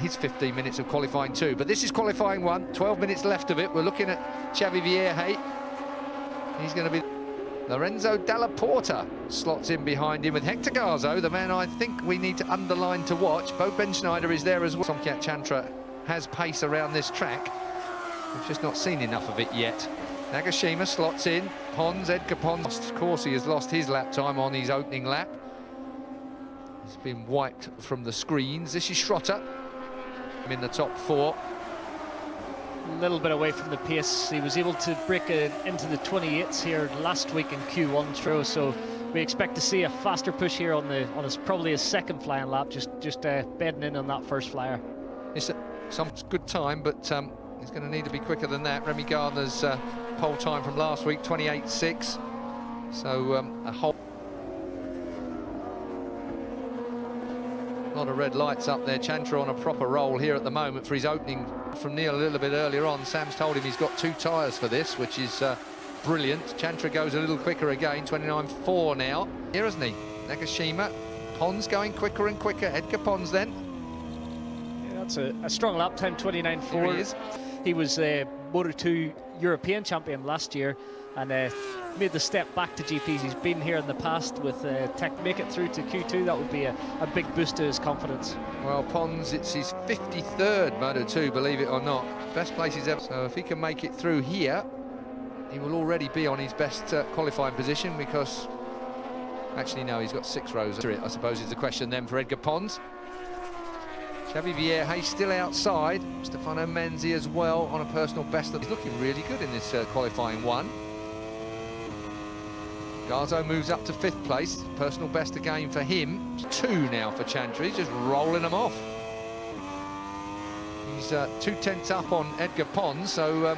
his 15 minutes of qualifying 2. But this is qualifying 1, 12 minutes left of it. We're looking at Xavi Vierge. He's going to be... Lorenzo Dalla Porta slots in behind him with Hector Garzo, the man I think we need to underline to watch. Bo Benschneider is there as well. Somkiat Chantra has pace around this track. We've just not seen enough of it yet. Nagashima slots in. Pons, Edgar Pons. Of course, he has lost his lap time on his opening lap. He's been wiped from the screens. This is Schrotter in the top 4. A little bit away from the pace. He was able to break into the 28s here last week in Q1 throw, so we expect to see a faster push here on his probably his second flying lap, just bedding in on that first flyer. It's some good time, but he's going to need to be quicker than that. Remy Gardner's pole time from last week, 28.6, so a whole lot of red lights up there. Chantra on a proper roll here at the moment for his opening from Neil a little bit earlier on. Sam's told him he's got 2 tyres for this, which is brilliant. Chantra goes a little quicker again, 29.4 now. Here, isn't he? Nagashima. Pons going quicker and quicker. Edgar Pons then. Yeah, that's a strong lap time, 29.4. He was MOTO2 European champion last year and made the step back to GPs. He's been here in the past with Tech. Make it through to Q2, that would be a big boost to his confidence. Well, Pons, it's his 53rd Moto2, believe it or not. Best place he's ever. So if he can make it through here, he will already be on his best qualifying position, because actually no, he's got 6 rows to it, I suppose is the question then for Edgar Pons. Xavi Vierge still outside. Stefano Menzi as well on a personal best. He's looking really good in this qualifying 1. Garzo moves up to 5th place. Personal best again for him. 2 now for Chantra. He's just rolling them off. He's 2/10 up on Edgar Pons, so...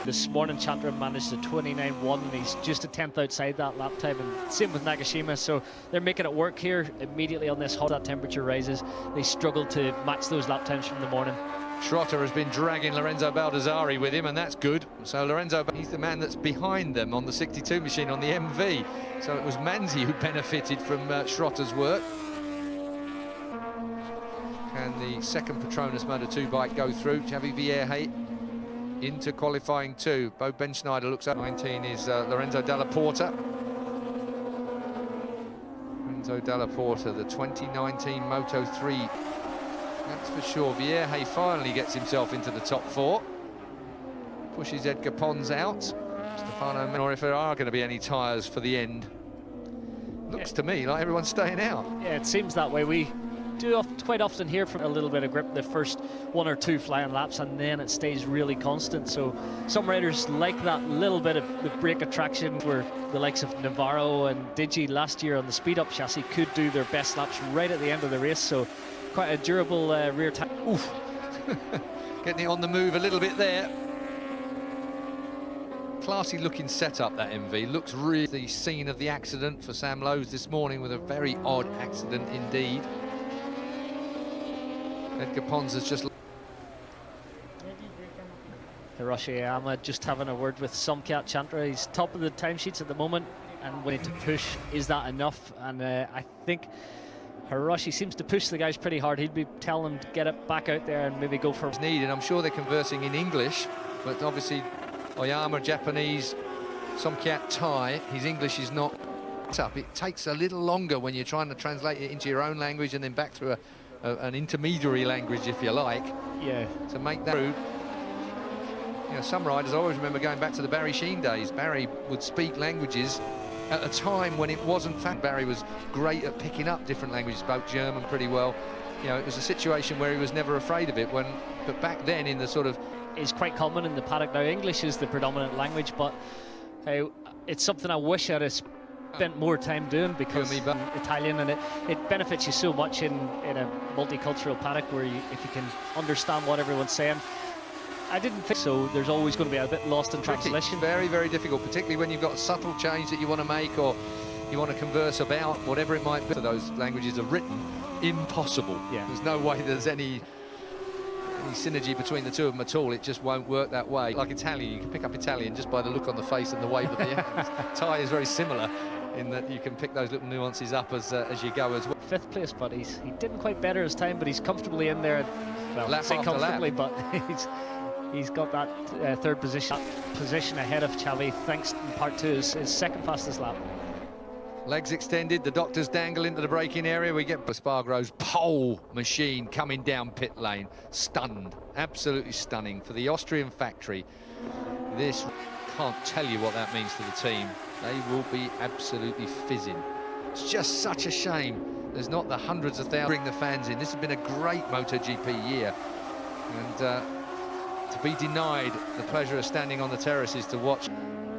This morning Chantra managed a 29.1 and he's just a 10th outside that lap time, and same with Nagashima, so they're making it work here immediately on this hot. That temperature rises, they struggle to match those lap times from the morning. Schrotter has been dragging Lorenzo Baldassari with him, and that's good. So Lorenzo, he's the man that's behind them on the 62 machine on the MV. So it was Manzi who benefited from Schrotter's work. Can the second Petronas Moto2 bike go through? Xavi Vierge into qualifying 2. Bo Benschneider looks up. 19 is Lorenzo Dalla Porta. Lorenzo Dalla Porta, the 2019 Moto3. That's for sure. Vierge finally gets himself into the top 4. Pushes Edgar Pons out. Stefano, or if there are going to be any tyres for the end. Looks to me like everyone's staying out. Yeah, it seems that way. We do quite often hear from a little bit of grip the first 1 or 2 flying laps, and then it stays really constant. So some riders like that little bit of the brake attraction, where the likes of Navarro and Digi last year on the speed up chassis could do their best laps right at the end of the race. So quite a durable rear tire. Oof. Getting it on the move a little bit there. Classy looking setup, that MV. Looks really the scene of the accident for Sam Lowes this morning, with a very odd accident indeed. Edgar Pons has just... Hiroshi Ayama just having a word with Somkiat Chantra. He's top of the timesheets at the moment, and we need to push. Is that enough? And I think Hiroshi seems to push the guys pretty hard. He'd be telling them to get it back out there and maybe go for... Needed. I'm sure they're conversing in English, but obviously Oyama Japanese, Somkiat Thai. His English is not up. It takes a little longer when you're trying to translate it into your own language and then back through an intermediary language, if you like. Yeah. To make that through. You know, some riders, I always remember going back to the Barry Sheen days. Barry would speak languages at a time when it wasn't fact. Barry was great at picking up different languages, spoke German pretty well. You know, it was a situation where he was never afraid of it. But back then, in the sort of... It's quite common in the paddock now. English is the predominant language, but it's something I wish I'd have spent more time doing, because Italian, and it benefits you so much in a multicultural paddock, where if you can understand what everyone's saying. I didn't think so. There's always going to be a bit lost in translation. Very, very difficult, particularly when you've got a subtle change that you want to make, or you want to converse about, whatever it might be. So those languages are written. Impossible. Yeah. There's no way there's any synergy between the two of them at all. It just won't work that way. Like Italian, you can pick up Italian just by the look on the face and the wave of the hands. Thai is very similar in that you can pick those little nuances up as you go as well. 5th place, but he didn't quite better his time, but he's comfortably in there. well, lap say after comfortably, lap. but he's got that third position ahead of Xavi, thanks in part to his second fastest lap. Legs extended, the doctors dangle into the braking area. We get Spargrove's pole machine coming down pit lane. Stunned, absolutely stunning for the Austrian factory. This, can't tell you what that means to the team. They will be absolutely fizzing. It's just such a shame there's not the hundreds of thousands bring the fans in. This has been a great MotoGP year, and to be denied the pleasure of standing on the terraces to watch.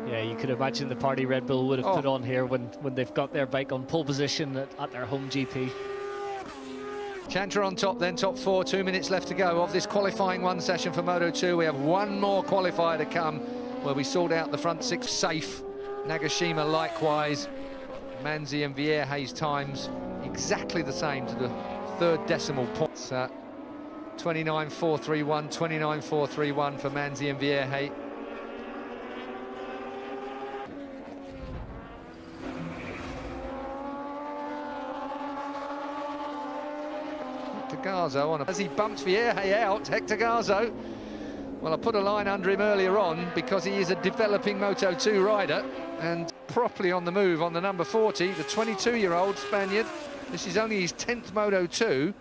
Yeah, you could imagine the party Red Bull would have put on here when they've got their bike on pole position at their home GP. Chantra on top then, top four, 2 minutes left to go of this qualifying one session for Moto2. We have one more qualifier to come where we sort out the front six safe. Nagashima likewise. Manzi and Vierhe's times exactly the same to the third decimal point. 29.431, 29.431 for Manzi and Vierhe. Garzo on as he bumps Vierge out. Hector Garzo, well, I put a line under him earlier on because he is a developing Moto2 rider and properly on the move on the number 40, the 22-year-old Spaniard. This is only his 10th Moto2,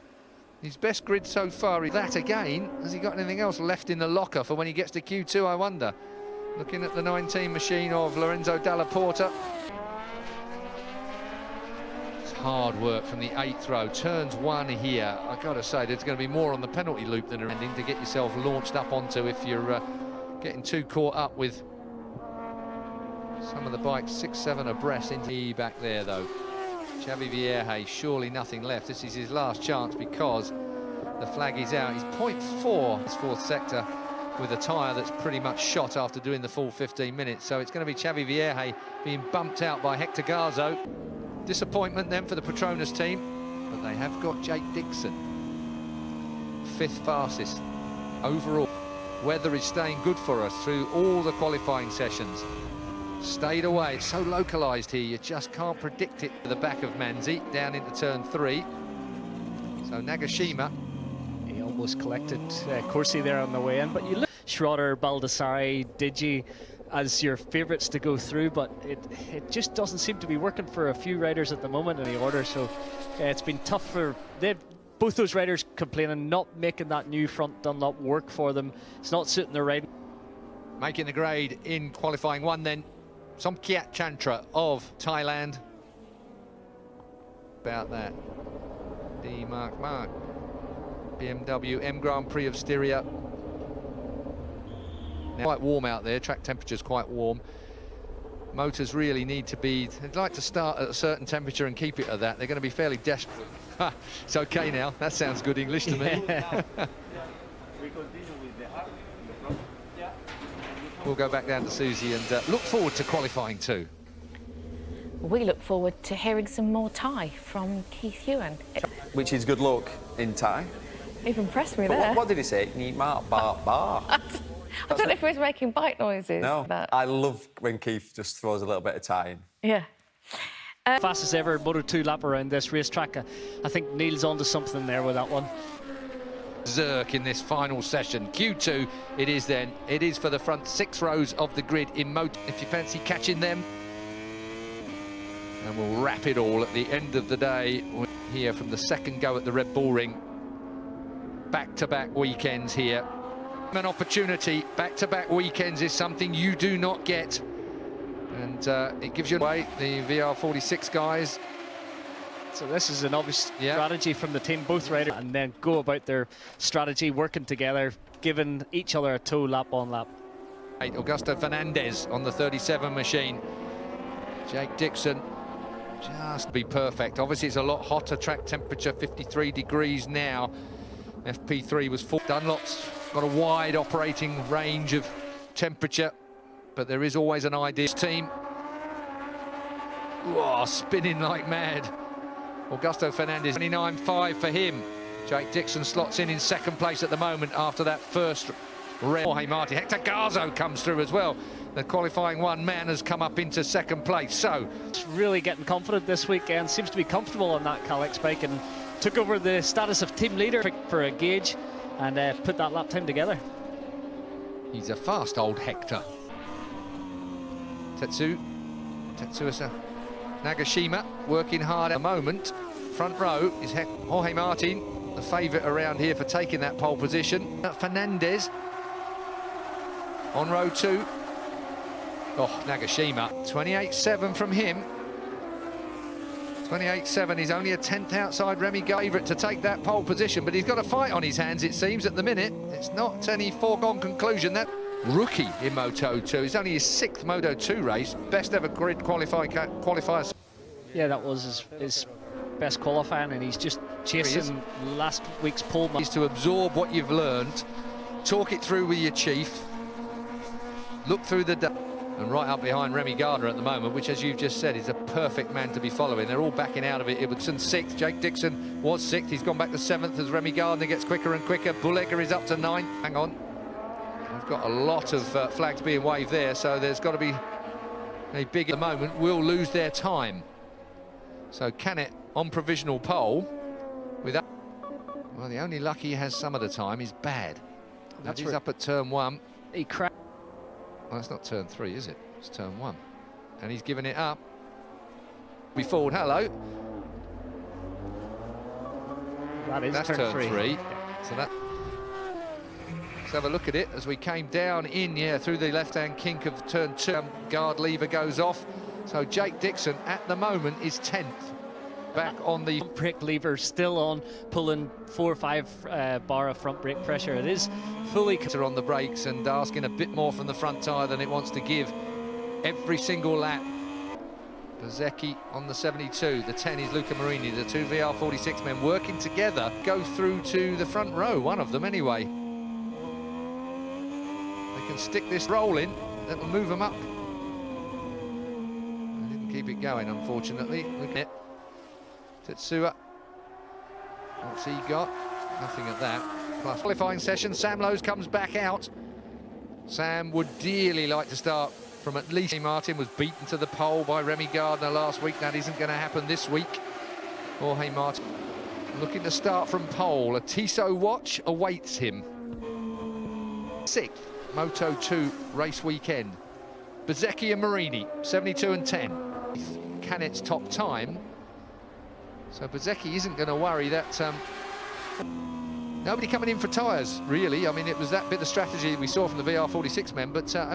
his best grid so far. That again, has he got anything else left in the locker for when he gets to Q2, I wonder? Looking at the 19 machine of Lorenzo Dalla Porta. Hard work from the 8th row, turns one here. I've got to say, there's going to be more on the penalty loop than ending to get yourself launched up onto if you're getting too caught up with some of the bikes 6-7 abreast into the back there though. Xavi Vierge, surely nothing left. This is his last chance because the flag is out. He's 0.4 his fourth sector with a tyre that's pretty much shot after doing the full 15 minutes. So it's going to be Xavi Vierge being bumped out by Hector Garzo. Disappointment then for the Petronas team, but they have got Jake Dixon, 5th fastest overall. Weather is staying good for us through all the qualifying sessions. Stayed away, it's so localised here, you just can't predict it. To the back of Manzi, down into turn 3. So Nagashima. He almost collected Corsi there on the way in, but you look Schroeder, Baldassari, Digi as your favourites to go through, but it just doesn't seem to be working for a few riders at the moment in the order. So it's been tough for both those riders, complaining not making that new front Dunlop work for them. It's not suiting their riding. Making the grade in qualifying one then, Somkiat Chantra of Thailand. About that, D Mark BMW M Grand Prix of Styria. Quite warm out there, track temperature's quite warm. Motors really need to be, they'd like to start at a certain temperature and keep it at that. They're going to be fairly desperate. It's okay now, that sounds good English to me. We'll go back down to Susie and look forward to qualifying too. We look forward to hearing some more Thai from Keith Ewan. Which is good luck in Thai. You've impressed me But there. what did he say? Ni ma ba ba. I don't know if he was making bite noises. No, But... I love when Keith just throws a little bit of Thai in. Yeah. Fastest ever Moto2 lap around this racetrack. I think Neil's onto something there with that one. Zerk in this final session. Q2 it is then. It is for the front 6 rows of the grid in Moto. If you fancy catching them. And we'll wrap it all at the end of the day. We're here from the second go at the Red Bull Ring. Back-to-back weekends here. An opportunity, back-to-back weekends is something you do not get. And it gives you away, the VR46 guys. So this is an obvious strategy from the team, both riders, and then go about their strategy, working together, giving each other a toe lap on lap. Augusto Fernandez on the 37 machine. Jake Dixon, just be perfect. Obviously, it's a lot hotter track temperature, 53 degrees now. FP3 was full. Dunlop's got a wide operating range of temperature, but there is always an idea. Team, whoa, spinning like mad. Augusto Fernandez, 29.5 for him. Jake Dixon slots in second place at the moment after that first race. Jorge Martin, Hector Garzo comes through as well. The qualifying one man has come up into second place. So it's really getting confident this weekend. Seems to be comfortable on that Calix bike and took over the status of team leader for a gauge. and put that lap time together. He's a fast old Hector. Tetsuya Nagashima working hard at the moment. Front row is Jorge Martin, the favourite around here for taking that pole position. Fernandez on row 2. Oh, Nagashima, 28.7 from him. 28.7, he's only a 10th outside Remy Gardner to take that pole position, but he's got a fight on his hands, it seems, at the minute. It's not any foregone conclusion. That rookie in Moto2, it's only his 6th Moto2 race, best ever grid qualifiers. Yeah, that was his best qualifying, and he's just chasing last week's pole. Is to absorb what you've learned, talk it through with your chief, look through the and right up behind Remy Gardner at the moment, which, as you've just said, is a perfect man to be following. They're all backing out of it. Ibbotson 6th, Jake Dixon was 6th. He's gone back to 7th as Remy Gardner gets quicker and quicker. Bullegger is up to 9th. Hang on. We've got a lot of flags being waved there, so there's got to be a big at the moment. Will lose their time. So Canet on provisional pole with that. Well, the only luck he has some of the time is bad. That is up at turn 1. He crashed. Well, that's not turn 3, is it? It's turn 1. And he's given it up. Be forward, hello. That's turn 3. So that. Let's have a look at it as we came down in, through the left-hand kink of turn 2. Guard lever goes off. So Jake Dixon, at the moment, is 10th. Back on the brake lever, still on, pulling 4 or 5 bar of front brake pressure. It is fully on the brakes and asking a bit more from the front tyre than it wants to give every single lap. Bezzecchi on the 72, the 10 is Luca Marini, the 2 VR46 men working together, go through to the front row, one of them anyway. They can stick this rolling, that will move them up. They didn't keep it going, unfortunately. Look at it. Tetsuya, what's he got? Nothing at that. Plus qualifying session, Sam Lowes comes back out. Sam would dearly like to start from at least. Martin was beaten to the pole by Remy Gardner last week. That isn't going to happen this week. Jorge Martin looking to start from pole. A Tissot watch awaits him. 6th Moto2 race weekend. Bezzecchi and Marini, 72 and 10. Canet's top time. So Bezzecchi isn't going to worry that nobody coming in for tyres, really. I mean, it was that bit of strategy we saw from the VR46 men, but so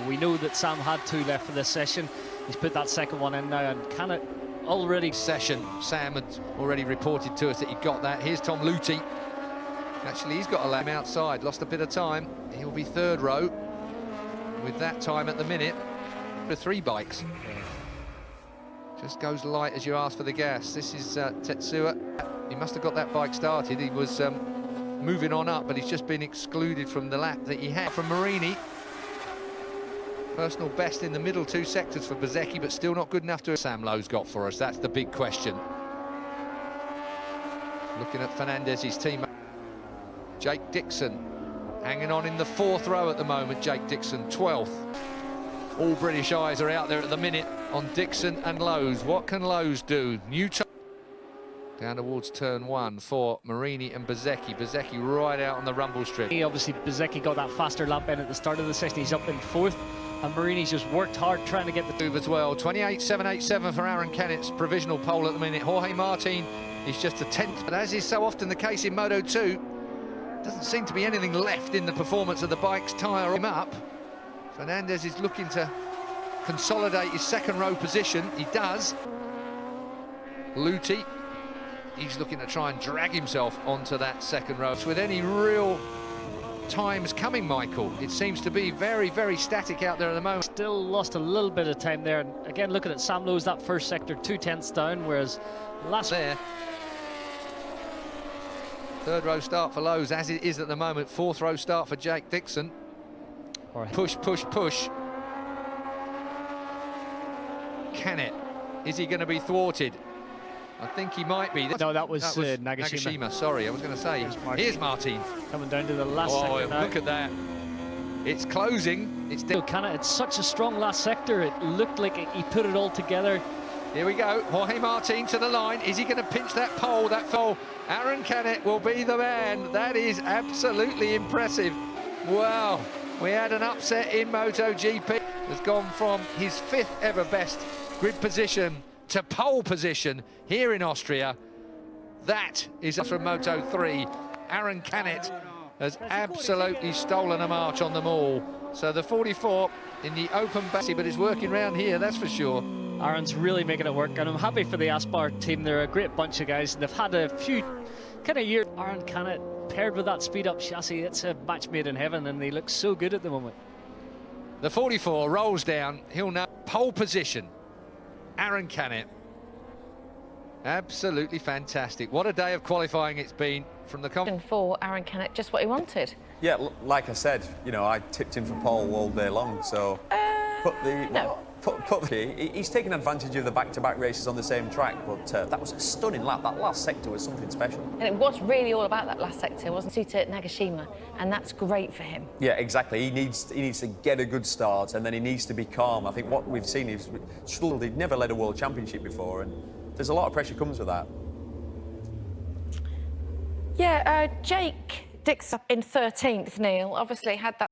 we know that Sam had 2 left for this session. He's put that second one in now, and Canet already session. Sam had already reported to us that he got that. Here's Tom Luthi. Actually, he's got a lap outside, lost a bit of time. He'll be 3rd row with that time at the minute. The 3 bikes. Just goes light as you ask for the gas. This is Tetsuya. He must have got that bike started. He was moving on up, but he's just been excluded from the lap that he had. From Marini. Personal best in the middle 2 sectors for Bezzecchi, but still not good enough to... Sam Lowes got for us. That's the big question. Looking at Fernandez's team. Jake Dixon hanging on in the 4th row at the moment. Jake Dixon, 12th. All British eyes are out there at the minute on Dixon and Lowes. What can Lowes do? New time. Down towards turn 1 for Marini and Bezzecchi. Bezzecchi right out on the rumble strip. Obviously, Bezzecchi got that faster lap in at the start of the session. He's up in 4th, and Marini's just worked hard trying to get the move as well. 28.787 for Aaron Cannett's provisional pole at the minute. Jorge Martin is just a 10th, but as is so often the case in Moto2, doesn't seem to be anything left in the performance of the bike's tyre him up. Fernandez is looking to consolidate his 2nd row position. He does. Luthi, he's looking to try and drag himself onto that 2nd row. With any real times coming, Michael, it seems to be very, very static out there at the moment. Still lost a little bit of time there. And again, looking at Sam Lowes, that 1st sector, 2/10ths down, whereas last there. 3rd row start for Lowes, as it is at the moment. 4th row start for Jake Dixon. Push, push, push. Canet, is he going to be thwarted? I think he might be. No, that was Nagashima. Sorry, I was going to say. Here's Martin. Coming down to the last sector now. Look at that. It's closing. It's Canet, it's such a strong last sector. It looked like he put it all together. Here we go, Jorge Martin to the line. Is he going to pinch that pole, that foal? Aaron Canet will be the man. That is absolutely impressive. Wow, we had an upset in MotoGP. Has gone from his 5th ever best grid position to pole position here in Austria. That is from Moto3. Aaron Canet has absolutely stolen a march on them all. So the 44 in the open bassy, but it's working round here, that's for sure. Aaron's really making it work, and I'm happy for the Aspar team. They're a great bunch of guys, and they've had a few kind of years. Aaron Canet paired with that speed-up chassis, it's a match made in heaven, and they look so good at the moment. The 44 rolls down, he'll now pole position. Aaron Canet. Absolutely fantastic. What a day of qualifying it's been from the For Aaron Canet, just what he wanted. Yeah, like I said, you know, I tipped him for pole all day long, so No. He's taken advantage of the back-to-back races on the same track, but that was a stunning lap. That last sector was something special. And it was really all about that last sector, wasn't it, to Nagashima, and that's great for him. Yeah, exactly. He needs to get a good start, and then he needs to be calm. I think what we've seen is he'd never led a world championship before, and there's a lot of pressure comes with that. Yeah, Jake Dixon in 13th, Neil, obviously had that